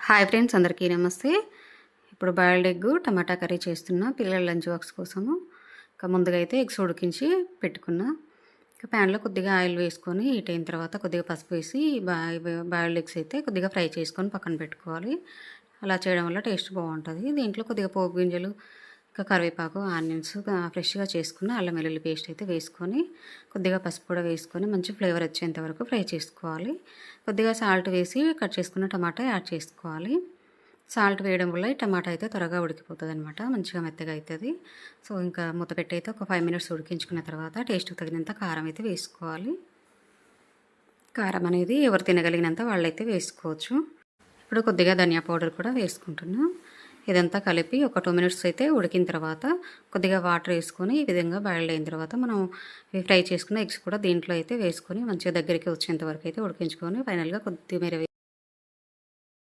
Hi friends, అందరికీ నమస్తే. ఇప్పుడు బాయిల్డ్ ఎగ్ టమాటా కర్రీ చేస్తున్నా పిల్లల లంచ్ బాక్స్ కోసము. ముందుగా అయితే ఎగ్స్ ఉడికించి పెట్టుకున్నా. ప్యాన్లో కొద్దిగా ఆయిల్ వేసుకొని హీట్ అయిన తర్వాత కొద్దిగా పసుపు వేసి బాయిల్డ్ ఎగ్స్ అయితే కొద్దిగా ఫ్రై చేసుకొని పక్కన పెట్టుకోవాలి. అలా చేయడం వల్ల టేస్ట్ బాగుంటుంది. దీంట్లో కొద్దిగా పోపు గింజలు, కరివేపాకు, ఆనియన్స్ ఫ్రెష్గా చేసుకున్న అల్లం వెల్లుల్లి పేస్ట్ అయితే వేసుకొని కొద్దిగా పసుపు కూడా వేసుకొని మంచి ఫ్లేవర్ వచ్చేంత వరకు ఫ్రై చేసుకోవాలి. కొద్దిగా సాల్ట్ వేసి కట్ చేసుకున్న టమాటా యాడ్ చేసుకోవాలి. సాల్ట్ వేయడం వల్ల ఈ టమాటా అయితే త్వరగా ఉడికిపోతుంది అనమాట, మంచిగా మెత్తగా అవుతుంది. సో ఇంకా మూత పెట్టి అయితే ఒక 5 మినిట్స్ ఉడికించుకున్న తర్వాత టేస్ట్కి తగినంత కారం అయితే వేసుకోవాలి. కారం అనేది ఎవరు తినగలిగినంత వాళ్ళైతే వేసుకోవచ్చు. ఇప్పుడు కొద్దిగా ధనియా పౌడర్ కూడా వేసుకుంటున్నాను. ఇదంతా కలిపి ఒక 2 మినిట్స్ అయితే ఉడికిన తర్వాత కొద్దిగా వాటర్ వేసుకొని ఈ విధంగా బాయిల్డ్ అయిన తర్వాత మనం ఫ్రై చేసుకున్న ఎగ్స్ కూడా దీంట్లో అయితే వేసుకొని మంచిగా దగ్గరికి వచ్చేంత వరకు అయితే ఉడికించుకొని ఫైనల్గా కొద్దిమీర